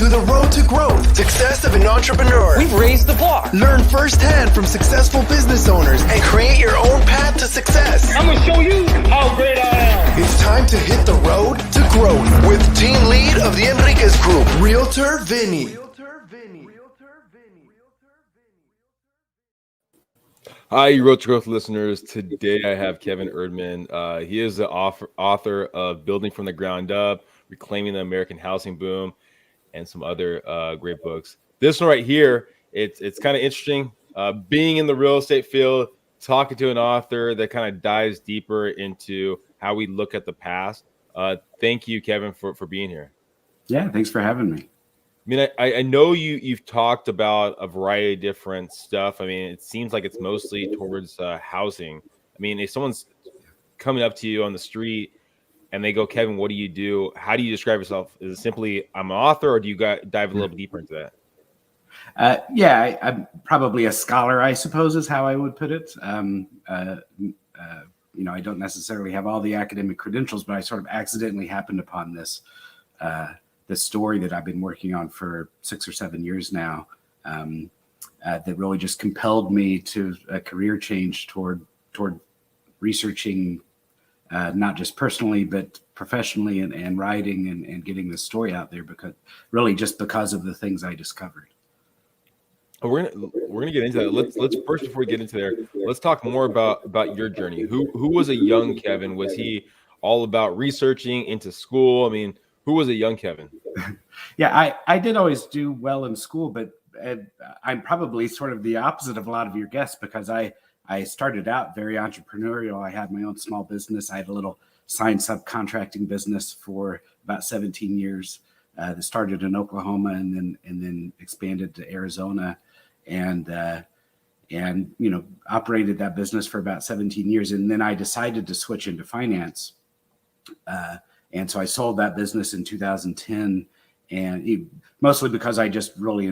to the road to growth, success of an entrepreneur. We've raised the bar. Learn firsthand from successful business owners and create your own path to success. I'm going to show you how great I am. It's time to hit the road to growth with team lead of the Enriquez Group, Realtor Vinny. Hi, you Road to Growth listeners. Today I have Kevin Erdmann. He is the author of Building from the Ground Up, Reclaiming the American Housing Boom, and some other great books. This one right here, it's kind of interesting. Being in the real estate field, talking to an author that kind of dives deeper into how we look at the past. Thank you, Kevin, for being here. Yeah, thanks for having me. I mean, I know you've talked about a variety of different stuff. I mean, it seems like it's mostly towards housing. I mean, if someone's coming up to you on the street and they go, Kevin, what do you do? How do you describe yourself? Is it simply I'm an author, or do you dive a little bit deeper into that? I'm probably a scholar, I suppose, is how I would put it. I don't necessarily have all the academic credentials, but I sort of accidentally happened upon this story that I've been working on for 6 or 7 years now, that really just compelled me to a career change toward researching, not just personally, but professionally and writing and getting the story out there, because of the things I discovered. We're gonna get into that. Let's first, before we get into there, let's talk more about your journey. Who was a young Kevin? Was he all about researching into school? I mean, who was a young Kevin? Yeah, I did always do well in school, but I'm probably sort of the opposite of a lot of your guests, because I started out very entrepreneurial. I had my own small business. I had a little sign subcontracting business for about 17 years. That started in Oklahoma and then expanded to Arizona, and operated that business for about 17 years. And then I decided to switch into finance. And so I sold that business in 2010, and mostly because I just really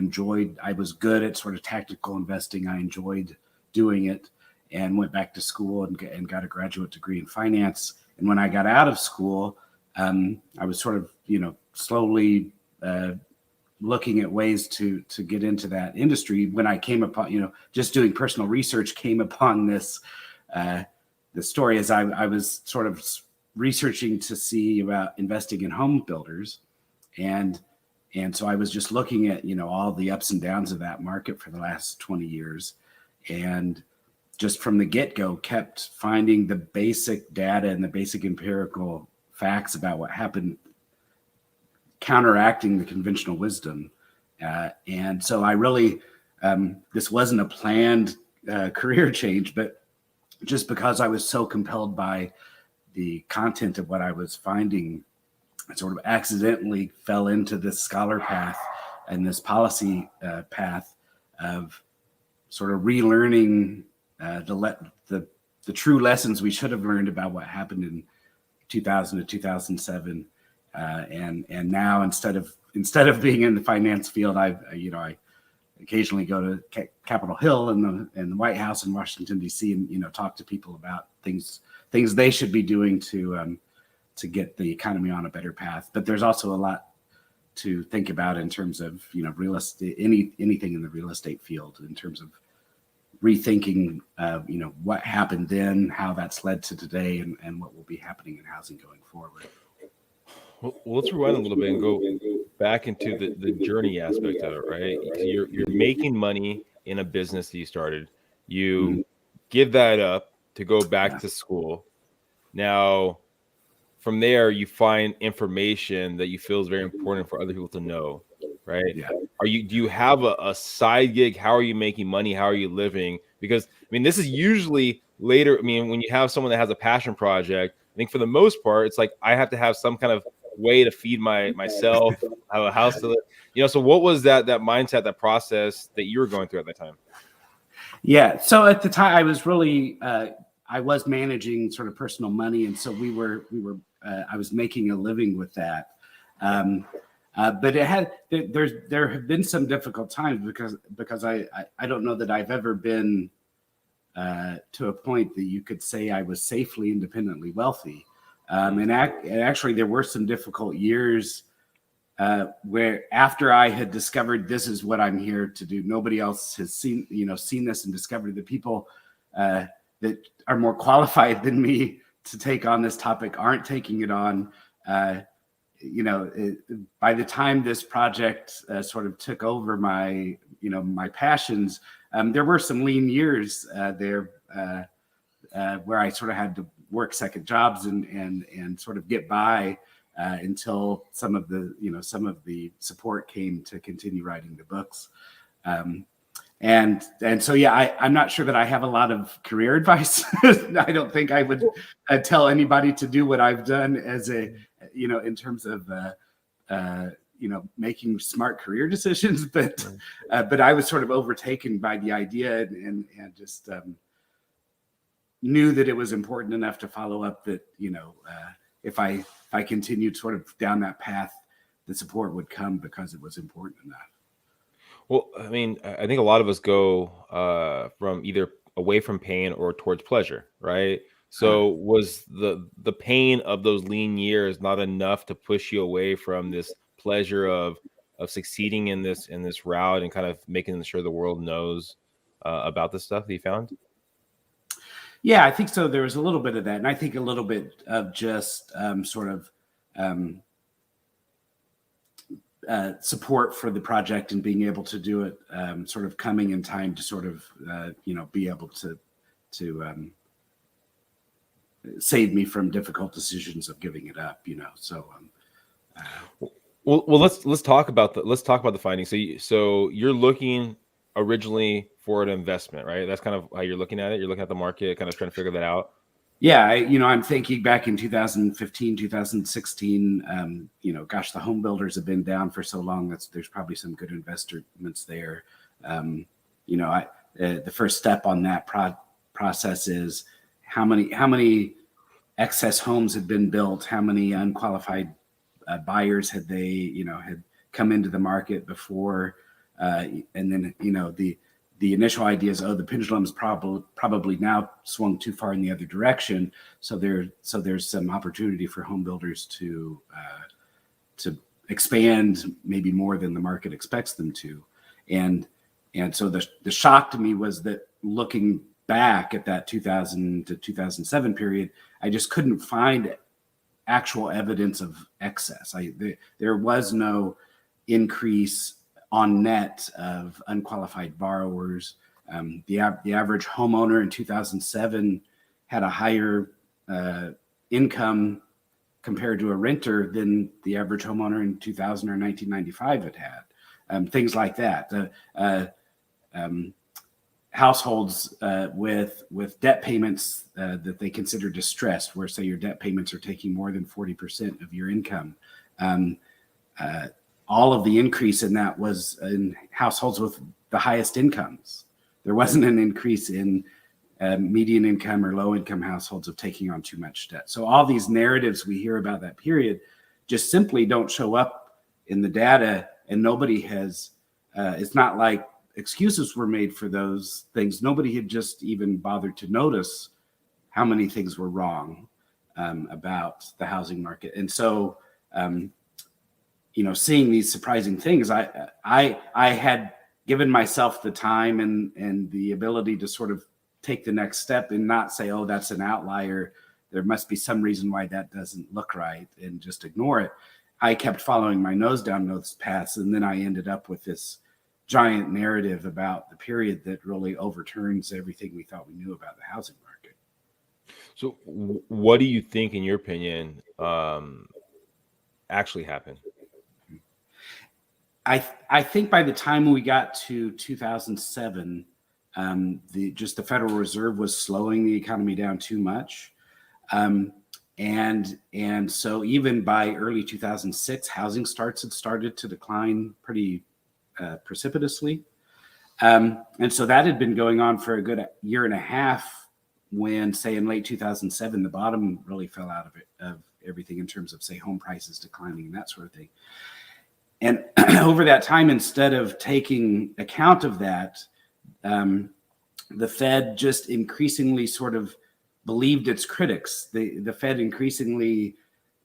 I was good at sort of tactical investing. I enjoyed doing it, and went back to school and got a graduate degree in finance. And when I got out of school, I was sort of, slowly looking at ways to get into that industry. When I came upon, just doing personal research, came upon this story as I was sort of researching to see about investing in home builders. And so I was just looking at, all the ups and downs of that market for the last 20 years. And just from the get-go, kept finding the basic data and the basic empirical facts about what happened, counteracting the conventional wisdom. And so I really, this wasn't a planned career change, but just because I was so compelled by the content of what I was finding, I sort of accidentally fell into this scholar path and this policy path of sort of relearning the true lessons we should have learned about what happened in 2000 to 2007. And now instead of being in the finance field, I occasionally go to Capitol Hill and the White House in Washington D.C. and talk to people about things they should be doing to get the economy on a better path. But there's also a lot to think about in terms of real estate, anything in the real estate field, in terms of rethinking what happened then, how that's led to today, and what will be happening in housing going forward. Well, let's rewind a little bit and go back into the journey aspect of it, right? You're making money in a business that you started. You give that up to go back to school. Now, from there, you find information that you feel is very important for other people to know, right? Yeah. Do you have a side gig? How are you making money? How are you living? Because this is usually later. When you have someone that has a passion project, I think for the most part, it's like I have to have some kind of way to feed myself, have a house to live. So what was that mindset, that process that you were going through at that time? Yeah. So at the time, I was really I was managing sort of personal money, and so I was making a living with that. But there have been some difficult times because I don't know that I've ever been to a point that you could say I was safely independently wealthy. And actually there were some difficult years where after I had discovered this is what I'm here to do, nobody else has seen this and discovered the people that are more qualified than me to take on this topic aren't taking it on. By the time this project sort of took over my passions, there were some lean years there where I sort of had to work second jobs and sort of get by until some of the support came to continue writing the books. And so, yeah, I'm not sure that I have a lot of career advice. I don't think I would tell anybody to do what I've done as in terms of, making smart career decisions. But I was sort of overtaken by the idea and just knew that it was important enough to follow up that, if I continued sort of down that path, the support would come because it was important enough. Well, I mean, I think a lot of us go from either away from pain or towards pleasure, right? So was the pain of those lean years not enough to push you away from this pleasure of succeeding in this route and kind of making sure the world knows about the stuff that you found? Yeah, I think so. There was a little bit of that, and I think a little bit of just support for the project and being able to do it, sort of coming in time to sort of be able to save me from difficult decisions of giving it up. So. Well, let's talk about the findings. So you're looking originally for an investment, right? That's kind of how you're looking at it. You're looking at the market, kind of trying to figure that out. Yeah, I'm thinking back in 2015, 2016. Gosh, the home builders have been down for so long. There's probably some good investments there. The first step on that process is how many excess homes had been built, how many unqualified buyers had come into the market before, and then the initial idea is, the pendulum's probably now swung too far in the other direction. So there's some opportunity for home builders to expand maybe more than the market expects them to. And so the shock to me was that looking back at that 2000 to 2007 period, I just couldn't find actual evidence of excess. There was no increase on net of unqualified borrowers. The average homeowner in 2007 had a higher income compared to a renter than the average homeowner in 2000 or 1995 had. Things like that. Households with debt payments that they consider distressed, where say your debt payments are taking more than 40% of your income. All of the increase in that was in households with the highest incomes. There wasn't an increase in median income or low income households of taking on too much debt. So all these narratives we hear about that period just simply don't show up in the data, and nobody has, it's not like excuses were made for those things. Nobody had just even bothered to notice how many things were wrong about the housing market. And so, seeing these surprising things, I had given myself the time and the ability to sort of take the next step and not say, oh, that's an outlier. There must be some reason why that doesn't look right, and just ignore it. I kept following my nose down those paths, and then I ended up with this giant narrative about the period that really overturns everything we thought we knew about the housing market. So what do you think, in your opinion, actually happened? I think by the time we got to 2007, the Federal Reserve was slowing the economy down too much. And so even by early 2006, housing starts had started to decline pretty precipitously. And so that had been going on for a good year and a half when, say, in late 2007, the bottom really fell out of everything in terms of, say, home prices declining and that sort of thing. And over that time, instead of taking account of that, the Fed just increasingly sort of believed its critics. The Fed increasingly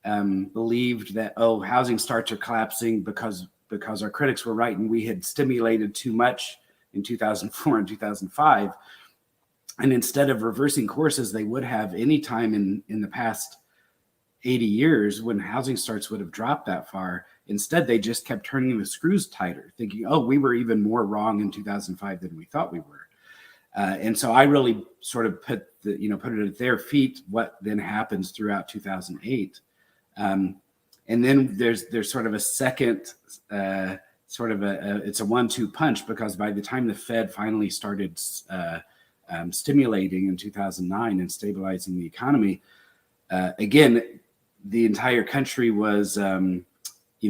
believed that, housing starts are collapsing because our critics were right and we had stimulated too much in 2004 and 2005. And instead of reversing course as they would have any time in the past 80 years when housing starts would have dropped that far, instead they just kept turning the screws tighter, thinking, we were even more wrong in 2005 than we thought we were. And so I really sort of put it at their feet what then happens throughout 2008. And then there's sort of a second it's a 1-2 punch, because by the time the Fed finally started stimulating in 2009 and stabilizing the economy, again, the entire country was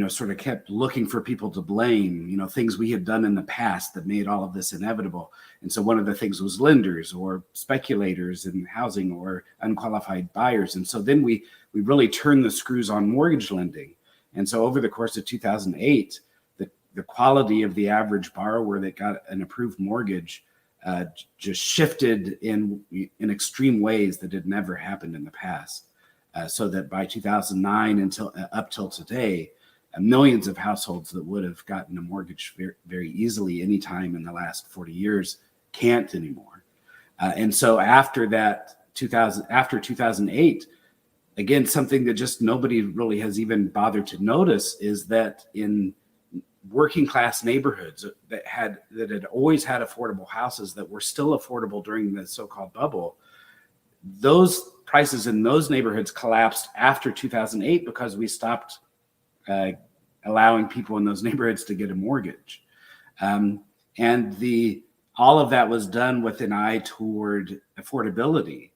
sort of kept looking for people to blame, things we had done in the past that made all of this inevitable. And so one of the things was lenders or speculators in housing or unqualified buyers. And so then we really turned the screws on mortgage lending. And so over the course of 2008, the quality of the average borrower that got an approved mortgage just shifted in extreme ways that had never happened in the past. So that by 2009 up till today, millions of households that would have gotten a mortgage very, very easily anytime in the last 40 years can't anymore. And so after 2008, again, something that just nobody really has even bothered to notice is that in working class neighborhoods that had always had affordable houses that were still affordable during the so-called bubble, those prices in those neighborhoods collapsed after 2008 because we stopped allowing people in those neighborhoods to get a mortgage. And all of that was done with an eye toward affordability.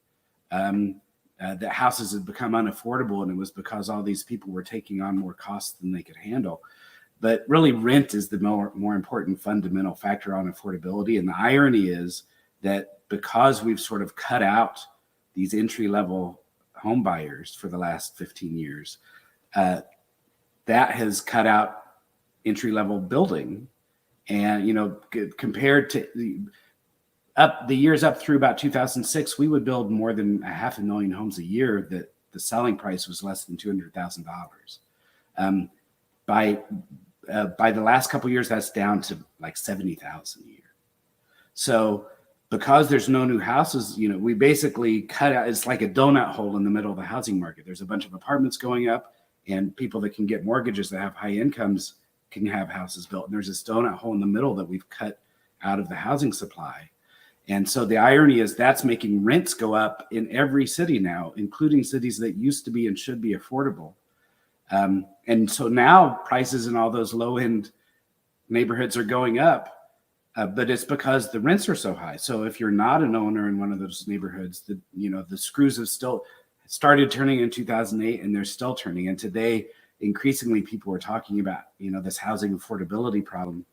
That houses had become unaffordable, and it was because all these people were taking on more costs than they could handle. But really, rent is the more important fundamental factor on affordability. And the irony is that because we've sort of cut out these entry-level home buyers for the last 15 years, that has cut out entry-level building. And, compared to the years up through about 2006, we would build more than 500,000 homes a year that the selling price was less than $200,000. By the last couple of years, that's down to like 70,000 a year. So because there's no new houses, we basically cut out, it's like a donut hole in the middle of the housing market. There's a bunch of apartments going up, and people that can get mortgages that have high incomes can have houses built. And there's this donut hole in the middle that we've cut out of the housing supply. And so the irony is that's making rents go up in every city now, including cities that used to be and should be affordable. And so now prices in all those low-end neighborhoods are going up, but it's because the rents are so high. So if you're not an owner in one of those neighborhoods, the screws have still started turning in 2008, and they're still turning. And today, increasingly, people are talking about, this housing affordability problem.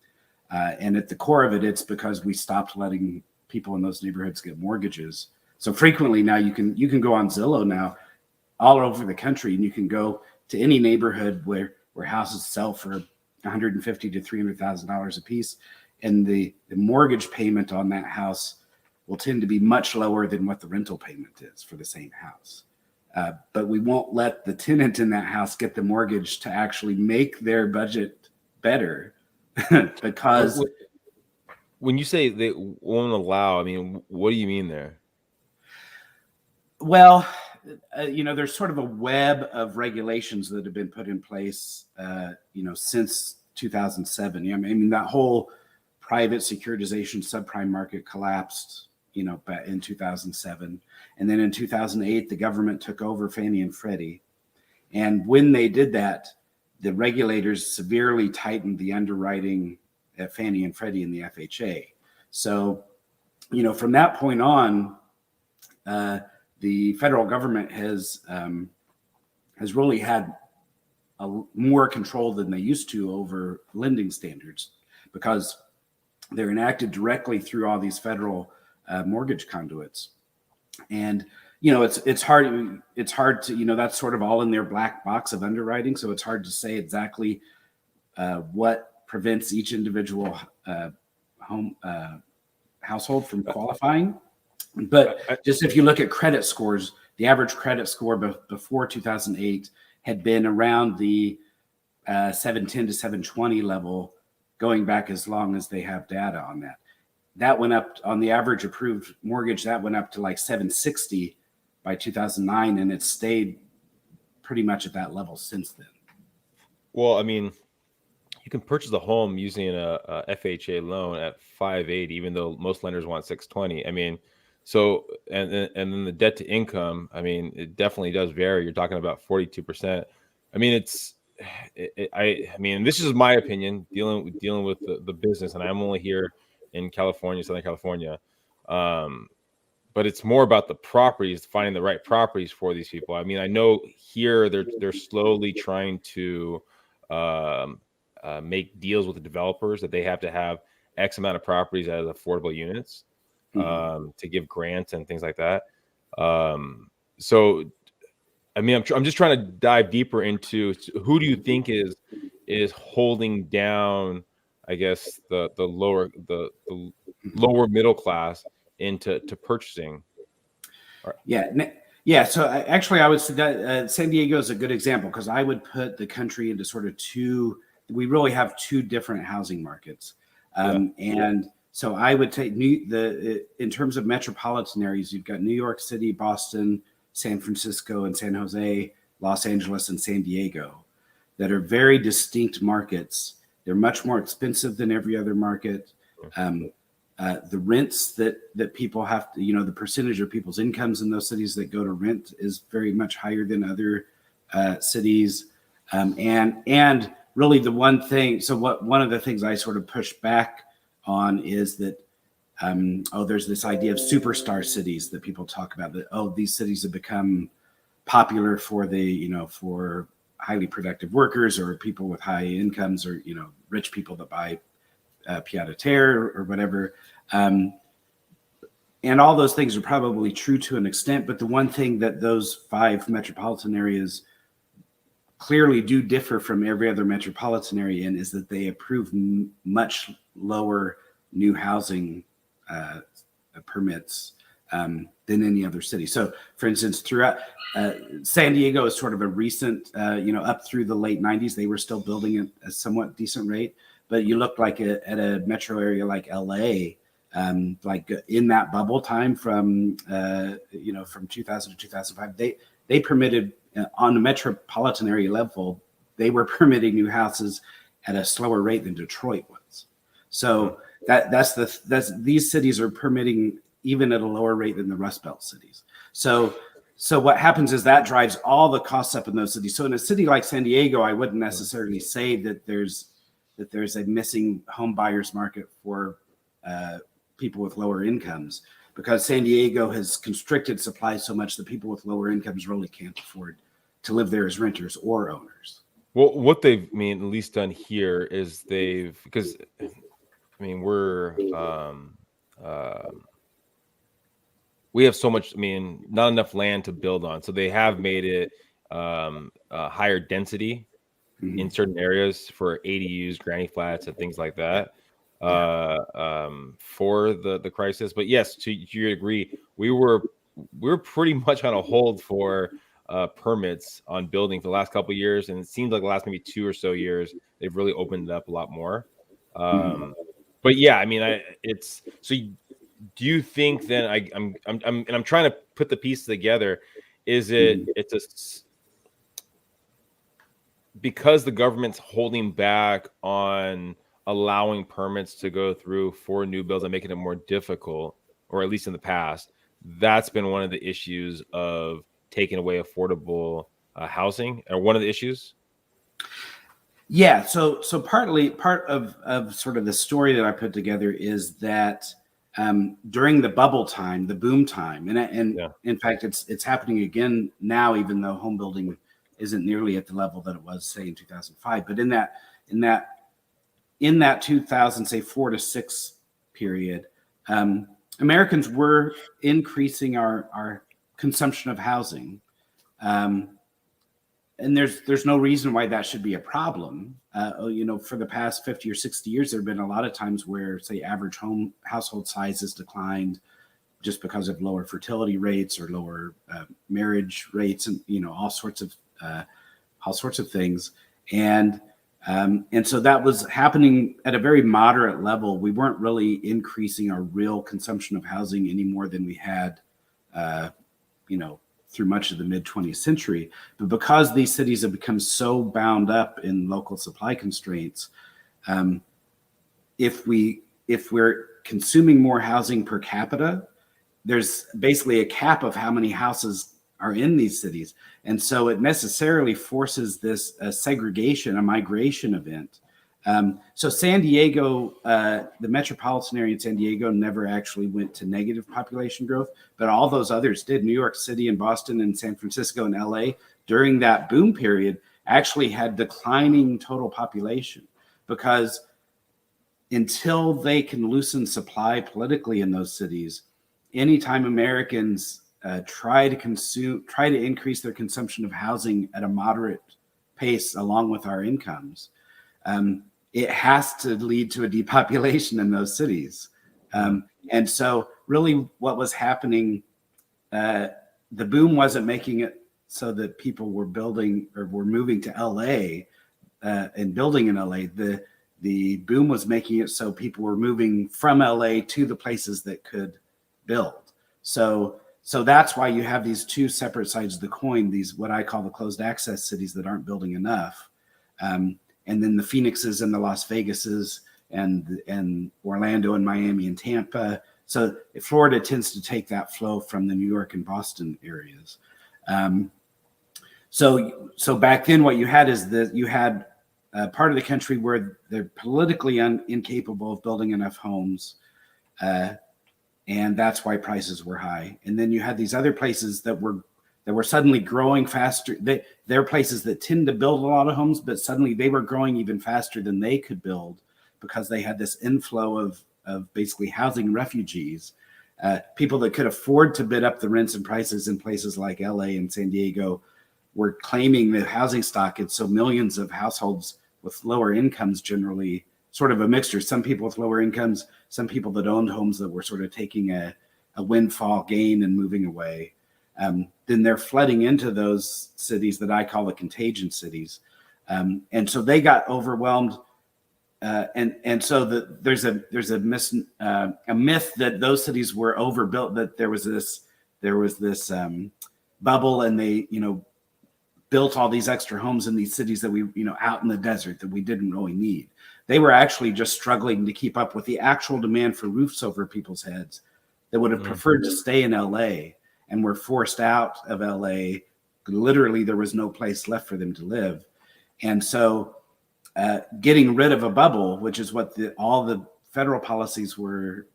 And at the core of it, it's because we stopped letting people in those neighborhoods get mortgages. So frequently now you can go on Zillow now all over the country, and you can go to any neighborhood where houses sell for $150,000 to $300,000 a piece, and the mortgage payment on that house will tend to be much lower than what the rental payment is for the same house. But we won't let the tenant in that house get the mortgage to actually make their budget better because when you say they won't allow, I mean, what do you mean there? Well, there's sort of a web of regulations that have been put in place, since 2007. I mean, that whole private securitization subprime market collapsed, back in 2007. And then in 2008, the government took over Fannie and Freddie. And when they did that, the regulators severely tightened the underwriting at Fannie and Freddie and the FHA. So, from that point on, the federal government has really had more control than they used to over lending standards, because they're enacted directly through all these federal mortgage conduits. And it's hard to that's sort of all in their black box of underwriting, so it's hard to say exactly what prevents each individual household from qualifying. But just if you look at credit scores, the average credit score before 2008 had been around the 710 to 720 level, going back as long as they have data on that. That went up on the average approved mortgage. That went up to like 760 by 2009, and it's stayed pretty much at that level since then. Well, I mean, you can purchase a home using a FHA loan at 580, even though most lenders want 620. I mean, so and then the debt to income, I mean, it definitely does vary. You're talking about 42%. I mean, I mean, this is my opinion dealing with the business, and I'm only here in California, Southern California. But it's more about the properties, finding the right properties for these people. I mean, I know here they're slowly trying to make deals with the developers that they have to have X amount of properties as affordable units to give grants and things like that. So, I mean, I'm just trying to dive deeper into who do you think is holding down, I guess, the lower middle class into purchasing. Yeah. So actually, I would say that San Diego is a good example, because I would put the country into sort of we really have two different housing markets. So I would take in terms of metropolitan areas, you've got New York City, Boston, San Francisco, and San Jose, Los Angeles, and San Diego, that are very distinct markets. They're much more expensive than every other market. The rents that people have to, the percentage of people's incomes in those cities that go to rent is very much higher than other cities. And really the one thing, one of the things I sort of push back on is that, there's this idea of superstar cities that people talk about, that, these cities have become popular for for highly productive workers or people with high incomes, or, rich people that buy pied a terre or whatever. And all those things are probably true to an extent, but the one thing that those 5 metropolitan areas clearly do differ from every other metropolitan area in is that they approve much lower new housing permits than any other city. So, for instance, throughout San Diego is sort of a recent, up through the late 90s, they were still building at a somewhat decent rate. But you look like at a metro area like LA, like in that bubble time from 2000 to 2005, they permitted on the metropolitan area level, they were permitting new houses at a slower rate than Detroit was. So that's these cities are permitting even at a lower rate than the Rust Belt cities. So what happens is that drives all the costs up in those cities. So in a city like San Diego, I wouldn't necessarily say that there's a missing home buyers market for people with lower incomes, because San Diego has constricted supply so much that people with lower incomes really can't afford to live there as renters or owners. Well, what they've at least done here is because we're we have so much, not enough land to build on. So they have made it higher density in certain areas for ADUs, granny flats, and things like that for the crisis. But yes, to you agree, we're pretty much on a hold for permits on building for the last couple of years, and it seems like the last maybe 2 or so years they've really opened it up a lot more. But yeah, it's so. Do you think then? I'm trying to put the pieces together. Is it's because the government's holding back on allowing permits to go through for new builds and making it more difficult, or at least in the past, that's been one of the issues of taking away affordable housing, or one of the issues? Yeah. So part of sort of the story that I put together is that during the bubble time, the boom time, and in fact, it's happening again now, even though home building isn't nearly at the level that it was, say, in 2005. But in that 2000, say, 4 to 6 period, Americans were increasing our consumption of housing, and there's no reason why that should be a problem. For the past 50 or 60 years, there have been a lot of times where, say, average household size has declined just because of lower fertility rates or lower marriage rates, and all sorts of all sorts of things. And so that was happening at a very moderate level. We weren't really increasing our real consumption of housing any more than we had, through much of the mid 20th century. But because these cities have become so bound up in local supply constraints, if we're consuming more housing per capita, there's basically a cap of how many houses are in these cities. And so it necessarily forces this segregation, a migration event. So San Diego, the metropolitan area in San Diego never actually went to negative population growth, but all those others did. New York City and Boston and San Francisco and LA during that boom period actually had declining total population, because until they can loosen supply politically in those cities, anytime Americans try to increase their consumption of housing at a moderate pace along with our incomes, it has to lead to a depopulation in those cities. And so really what was happening, the boom wasn't making it so that people were building or were moving to LA and building in LA. The boom was making it so people were moving from LA to the places that could build. So that's why you have these two separate sides of the coin, these what I call the closed access cities that aren't building enough. And then the Phoenixes and the Las Vegases and Orlando and Miami and Tampa. So Florida tends to take that flow from the New York and Boston areas. So back then what you had is that you had part of the country where they're politically incapable of building enough homes. And that's why prices were high. And then you had these other places that were suddenly growing faster. They're places that tend to build a lot of homes, but suddenly they were growing even faster than they could build because they had this inflow of basically housing refugees, people that could afford to bid up the rents and prices in places like LA and San Diego were claiming the housing stock. And so millions of households with lower incomes, generally sort of a mixture, some people with lower incomes, some people that owned homes that were sort of taking a windfall gain and moving away. Then they're flooding into those cities that I call the contagion cities. And so they got overwhelmed. And so there's a myth that those cities were overbuilt, that there was this bubble, and they, built all these extra homes in these cities that we, out in the desert that we didn't really need. They were actually just struggling to keep up with the actual demand for roofs over people's heads that would have preferred to stay in LA and were forced out of LA. Literally, there was no place left for them to live. And so getting rid of a bubble, which is what all the federal policies were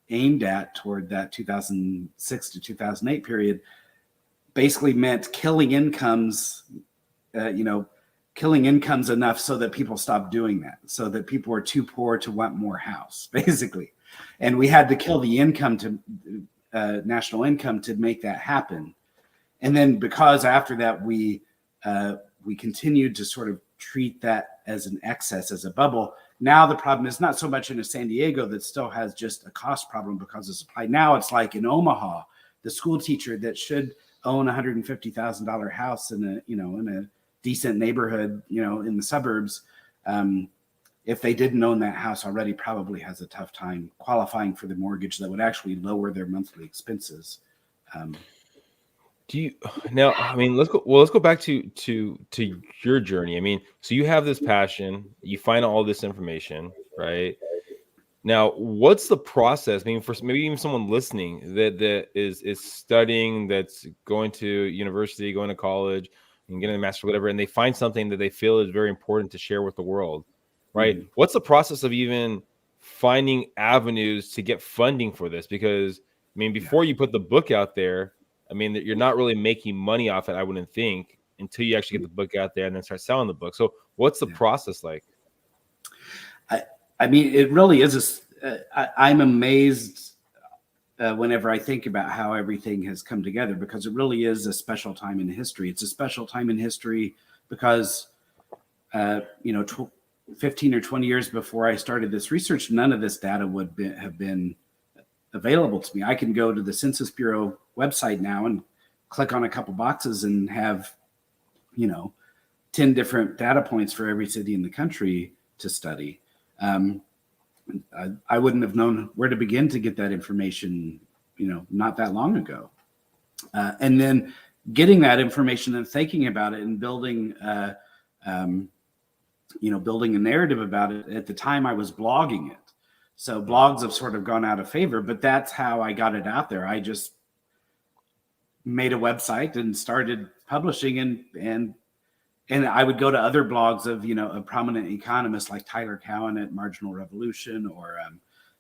aimed at toward that 2006 to 2008 period, basically meant killing incomes enough so that people stopped doing that, so that people were too poor to want more house, basically. And we had to kill the income to national income to make that happen. And then because after that, we continued to sort of treat that as an excess, as a bubble. Now the problem is not so much in a San Diego that still has just a cost problem because of supply. Now it's like in Omaha, the school teacher that should own $150,000 house in a decent neighborhood, in the suburbs, if they didn't own that house already, probably has a tough time qualifying for the mortgage that would actually lower their monthly expenses. Let's go back to your journey. So you have this passion, you find all this information, right? Now, what's the process? For maybe even someone listening that is studying, that's going to university, going to college, and getting a master's, whatever, and they find something that they feel is very important to share with the world, right? Mm-hmm. What's the process of even finding avenues to get funding for this? Because before you put the book out there, you're not really making money off it, I wouldn't think, until you actually get the book out there and then start selling the book. So what's the process like? It really is. I'm amazed whenever I think about how everything has come together, because it really is a special time in history. It's a special time in history because, 15 or 20 years before I started this research, none of this data would have been available to me. I can go to the Census Bureau website now and click on a couple boxes and have, 10 different data points for every city in the country to study. I wouldn't have known where to begin to get that information, not that long ago. And then getting that information and thinking about it and building, building a narrative about it. At the time, I was blogging it. So blogs have sort of gone out of favor, but that's how I got it out there. I just made a website and started publishing, and I would go to other blogs of, a prominent economist like Tyler Cowen at Marginal Revolution, or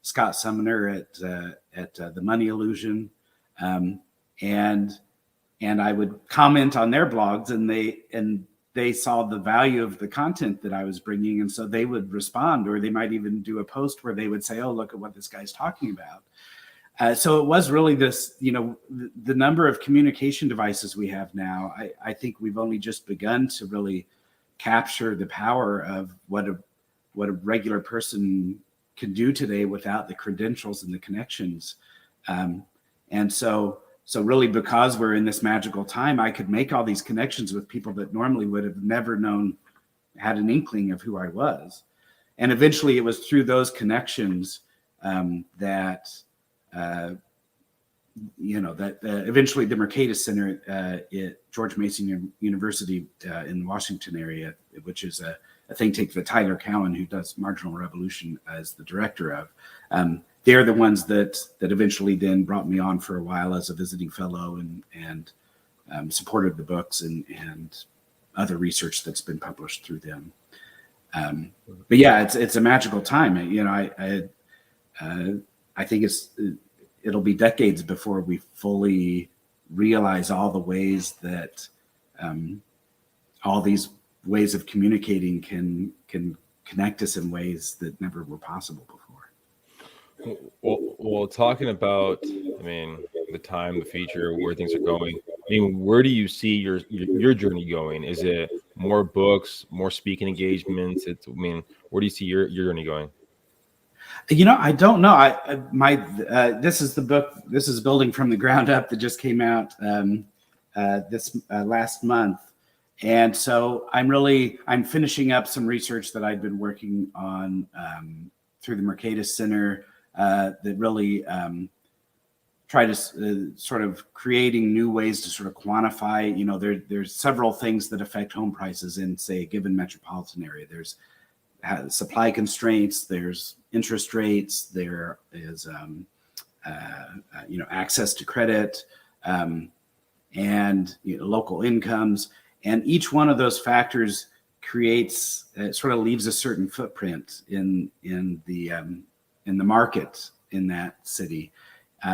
Scott Sumner at The Money Illusion. And I would comment on their blogs, and they saw the value of the content that I was bringing. And so they would respond, or they might even do a post where they would say, oh, look at what this guy's talking about. So it was really this, the number of communication devices we have now. I think we've only just begun to really capture the power of what a regular person can do today without the credentials and the connections. And so really, because we're in this magical time, I could make all these connections with people that normally would have never had an inkling of who I was. And eventually it was through those connections that eventually the Mercatus Center at George Mason University in the Washington area, which is a think tank that Tyler Cowen, who does Marginal Revolution, as the director of, they're the ones that eventually then brought me on for a while as a visiting fellow and supported the books and other research that's been published through them. But yeah, it's a magical time. I think it'll be decades before we fully realize all the ways that all these ways of communicating can connect us in ways that never were possible before. Well, talking about, the time, the future, where things are going. Where do you see your journey going? Is it more books, more speaking engagements? Where do you see your journey going? I don't know. This is the book. This is Building from the Ground Up that just came out this last month, and so I'm finishing up some research that I'd been working on through the Mercatus Center that really try to sort of creating new ways to sort of quantify. There's several things that affect home prices in, say, a given metropolitan area. There's supply constraints, there's interest rates, there is access to credit, and local incomes, and each one of those factors creates sort of leaves a certain footprint in the market in that city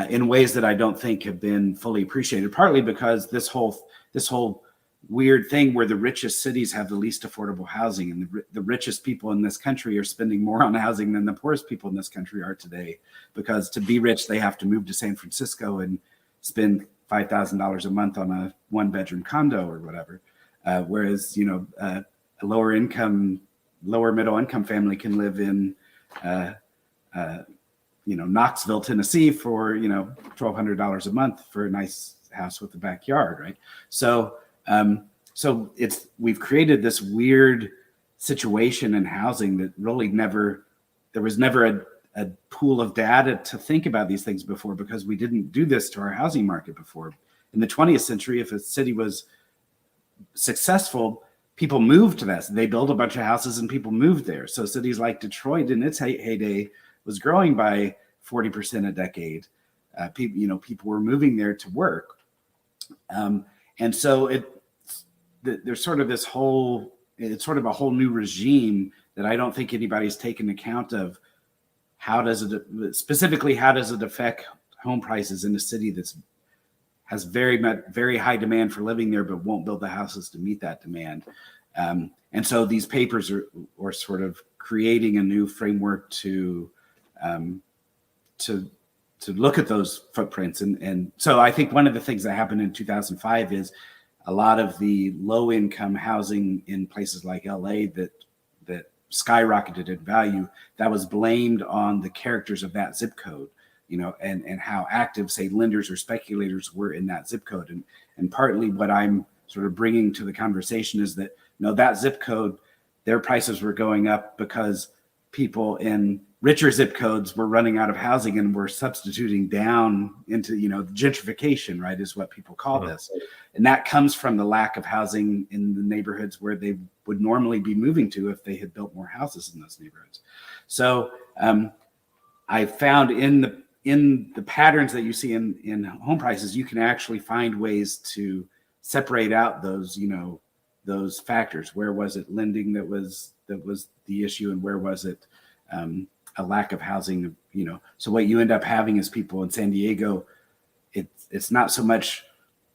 in ways that I don't think have been fully appreciated. Partly because this whole weird thing where the richest cities have the least affordable housing, and the richest people in this country are spending more on housing than the poorest people in this country are today, because to be rich they have to move to San Francisco and spend $5,000 a month on a 1-bedroom condo or whatever, whereas a lower middle income family can live in Knoxville, Tennessee for $1,200 a month for a nice house with a backyard, right? So we've created this weird situation in housing that really there was never a pool of data to think about these things before, because we didn't do this to our housing market before. In the 20th century, if a city was successful, people moved to that. They built a bunch of houses and people moved there. So cities like Detroit in its heyday was growing by 40% a decade. People were moving there to work. And so there's sort of it's sort of a whole new regime that I don't think anybody's taken account of. How does it affect home prices in a city that has very high demand for living there, but won't build the houses to meet that demand? And so these papers are sort of creating a new framework to look at those footprints. And so I think one of the things that happened in 2005 is a lot of the low income housing in places like LA that skyrocketed in value, that was blamed on the characters of that zip code, and how active, say, lenders or speculators were in that zip code. And partly what I'm sort of bringing to the conversation is that that zip code, their prices were going up because people in richer zip codes were running out of housing and were substituting down into, gentrification, right, is what people call this. And that comes from the lack of housing in the neighborhoods where they would normally be moving to if they had built more houses in those neighborhoods. So I found in the patterns that you see in home prices, you can actually find ways to separate out those, those factors. Where was it lending that was the issue, and where was it a lack of housing? So what you end up having is people in San Diego. It's not so much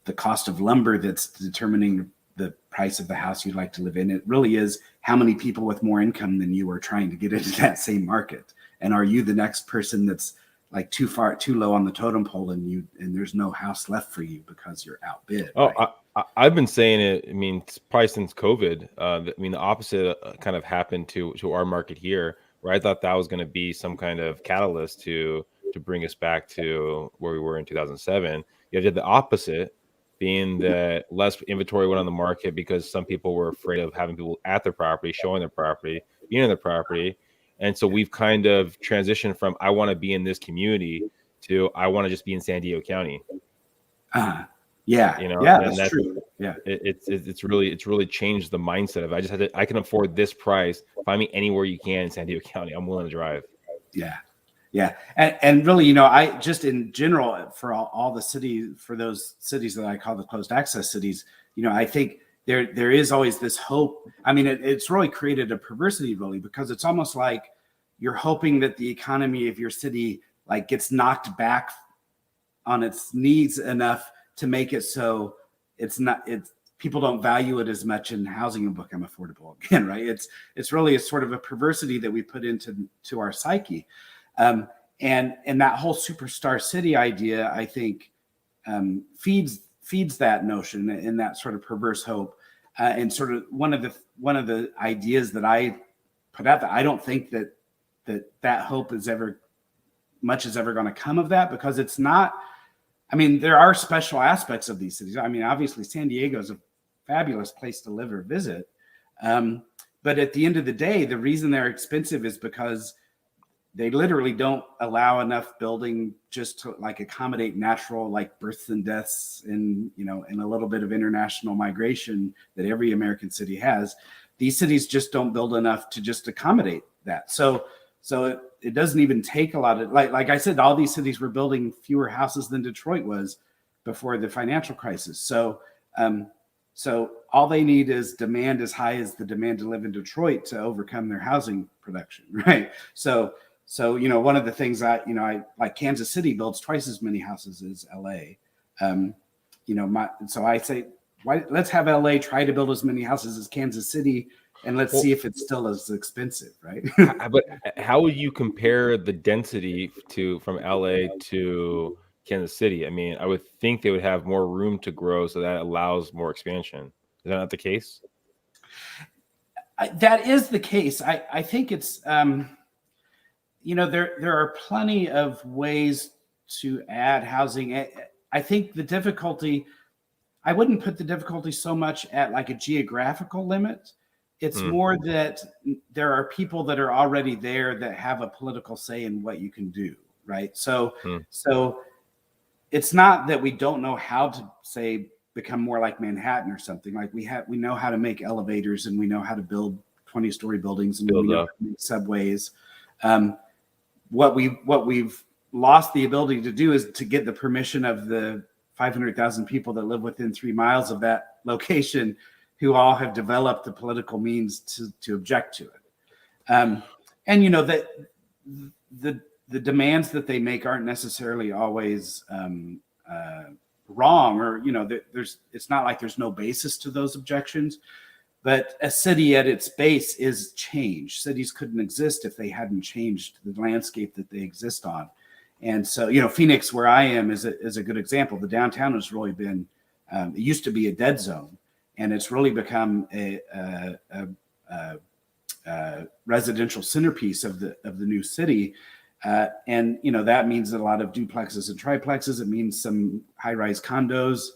the cost of lumber that's determining the price of the house you'd like to live in. It really is how many people with more income than you are trying to get into that same market, and are you the next person that's like too low on the totem pole, and there's no house left for you because you're outbid. Oh, right? I've been saying it. I mean, probably since COVID. The opposite kind of happened to our market here, where I thought that was going to be some kind of catalyst to bring us back to where we were in 2007. You did the opposite, being that less inventory went on the market because some people were afraid of having people at their property, showing their property, being in their property. And so we've kind of transitioned from I want to be in this community to I want to just be in San Diego County. Yeah, that's true. Yeah, it's really changed the mindset of I can afford this price. Find me anywhere you can in San Diego County. I'm willing to drive. Yeah, and really, I just in general for all the cities, for those cities that I call the closed access cities, I think there is always this hope. I mean, it's really created a perversity, really, because it's almost like you're hoping that the economy of your city like gets knocked back on its knees enough to make it so people don't value it as much, and housing will become affordable again, right? It's really a sort of a perversity that we put into our psyche, and that whole superstar city idea, I think, feeds that notion and that sort of perverse hope, and sort of one of the ideas that I put out, that I don't think that hope is ever going to come of that, because it's not. I mean, there are special aspects of these cities. I mean, obviously, San Diego is a fabulous place to live or visit. But at the end of the day, the reason they're expensive is because they literally don't allow enough building just to like accommodate natural like births and deaths and a little bit of international migration that every American city has. These cities just don't build enough to just accommodate that. So it doesn't even take a lot of, like I said, all these cities were building fewer houses than Detroit was before the financial crisis. So all they need is demand as high as the demand to live in Detroit to overcome their housing production, right? So one of the things I like, Kansas City builds twice as many houses as LA. So I say, let's have LA try to build as many houses as Kansas City, and let's see if it's still as expensive, right? But how would you compare the density from LA to Kansas City? I mean, I would think they would have more room to grow, so that allows more expansion. Is that not the case? That is the case. I think it's, there are plenty of ways to add housing. I think the difficulty, I wouldn't put the difficulty so much at like a geographical limit. It's more that there are people that are already there that have a political say in what you can do, right? So it's not that we don't know how to, say, become more like Manhattan or something. Like we know how to make elevators, and we know how to build 20-story buildings, and we know how to make subways. What we've lost the ability to do is to get the permission of the 500,000 people that live within 3 miles of that location, who all have developed the political means to object to it. That the demands that they make aren't necessarily always wrong, or it's not like there's no basis to those objections. But a city at its base is change. Cities couldn't exist if they hadn't changed the landscape that they exist on. And so, Phoenix, where I am, is a good example. The downtown has really been, it used to be a dead zone, and it's really become a residential centerpiece of the new city. And that means a lot of duplexes and triplexes. It means some high-rise condos,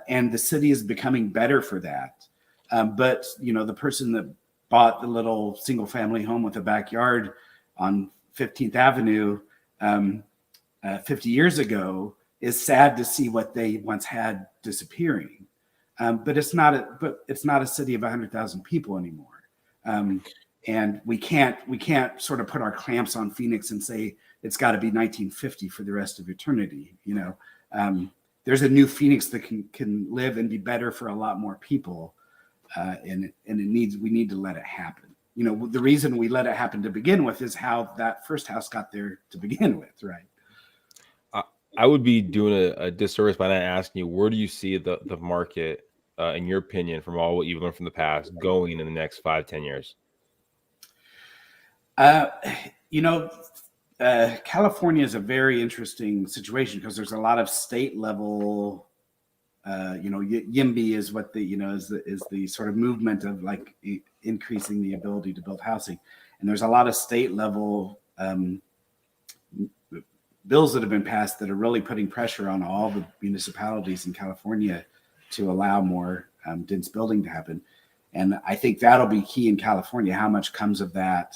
and the city is becoming better for that. But the person that bought the little single family home with a backyard on 15th Avenue 50 years ago is sad to see what they once had disappearing. But it's not a city of 100,000 people anymore. And we can't sort of put our clamps on Phoenix and say it's got to be 1950 for the rest of eternity. There's a new Phoenix that can live and be better for a lot more people, and we need to let it happen. The reason we let it happen to begin with is how that first house got there to begin with, right? I would be doing a disservice by not asking you, where do you see the market, in your opinion, from all what you've learned from the past, going in the next 5-10 years? California is a very interesting situation because there's a lot of state level, YIMBY is what is the sort of movement of like increasing the ability to build housing. And there's a lot of state level bills that have been passed that are really putting pressure on all the municipalities in California to allow more dense building to happen. And I think that'll be key in California, how much comes of that.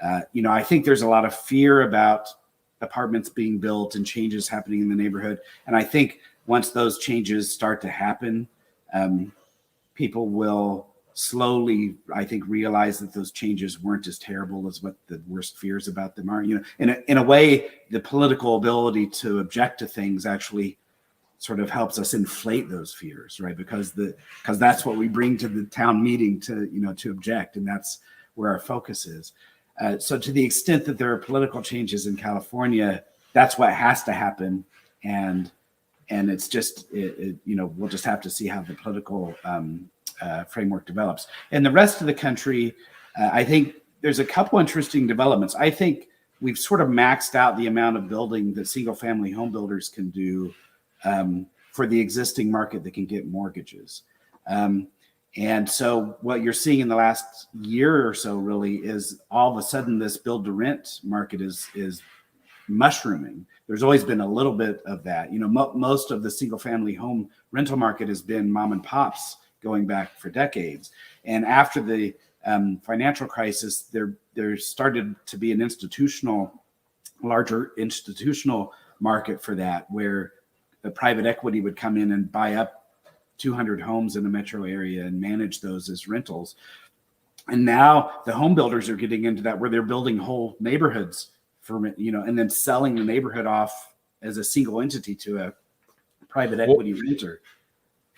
I think there's a lot of fear about apartments being built and changes happening in the neighborhood. And I think once those changes start to happen, people will slowly, I think, realize that those changes weren't as terrible as what the worst fears about them are. In a way, the political ability to object to things actually sort of helps us inflate those fears, right? Because that's what we bring to the town meeting to object, and that's where our focus is. So to the extent that there are political changes in California, that's what has to happen, and it's just we'll just have to see how the political framework develops. In the rest of the country, I think there's a couple interesting developments. I think we've sort of maxed out the amount of building that single family home builders can do for the existing market that can get mortgages. And so what you're seeing in the last year or so really is all of a sudden this build to rent market is mushrooming. There's always been a little bit of that. Most of the single family home rental market has been mom and pops going back for decades. And after the financial crisis, there started to be an larger institutional market for that, where the private equity would come in and buy up 200 homes in a metro area and manage those as rentals. And now the home builders are getting into that, where they're building whole neighborhoods and then selling the neighborhood off as a single entity to a private equity renter.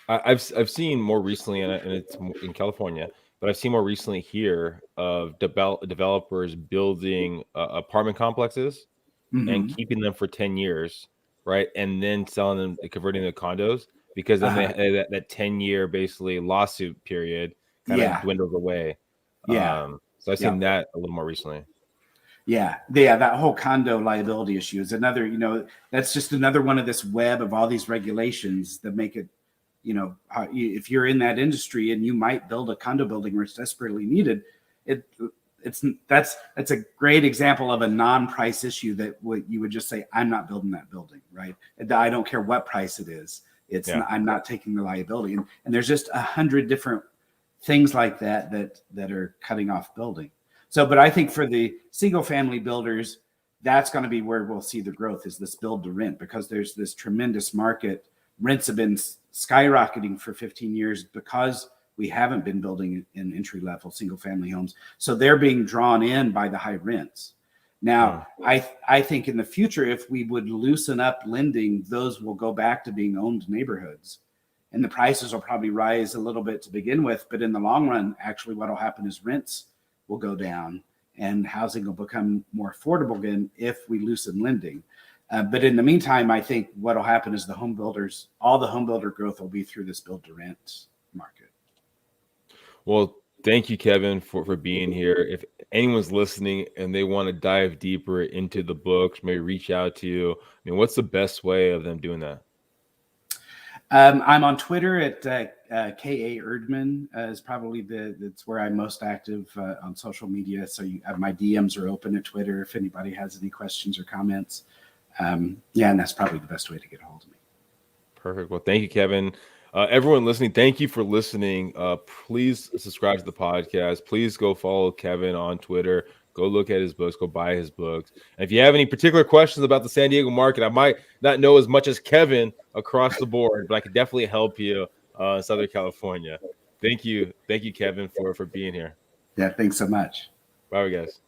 I've seen more recently, and it's in California, but I've seen more recently here of developers building apartment complexes and keeping them for 10 years, right? And then selling them, converting them to condos, because then that 10-year basically lawsuit period kind of dwindles away. So I've seen that a little more recently. Yeah, that whole condo liability issue is another, that's just another one of this web of all these regulations that make it, if you're in that industry and you might build a condo building where it's desperately needed, that's a great example of a non-price issue that you would just say, I'm not building that building, right? I don't care what price it is. I'm not taking the liability. And there's just 100 different things like that are cutting off building. So, but I think for the single family builders, that's going to be where we'll see the growth, is this build to rent, because there's this tremendous market. Rents have been skyrocketing for 15 years because we haven't been building in entry level single family homes. So they're being drawn in by the high rents. Now, I think in the future, if we would loosen up lending, those will go back to being owned neighborhoods, and the prices will probably rise a little bit to begin with. But in the long run, actually, what will happen is rents will go down and housing will become more affordable again if we loosen lending. But in the meantime, I think what will happen is all the home builder growth will be through this build to rent market. Well, thank you, Kevin, for being here. If anyone's listening and they want to dive deeper into the books, maybe reach out to you, what's the best way of them doing that? I'm on Twitter at K.A. Erdmann is probably that's where I'm most active on social media. So my DMs are open at Twitter if anybody has any questions or comments. And that's probably the best way to get a hold of me. Perfect. Well, thank you, Kevin. Everyone listening, thank you for listening. Please subscribe to the podcast. Please go follow Kevin on Twitter. Go look at his books. Go buy his books. And if you have any particular questions about the San Diego market, I might not know as much as Kevin across the board, but I could definitely help you in Southern California. Thank you, Kevin, for being here. Yeah, thanks so much. Bye, guys.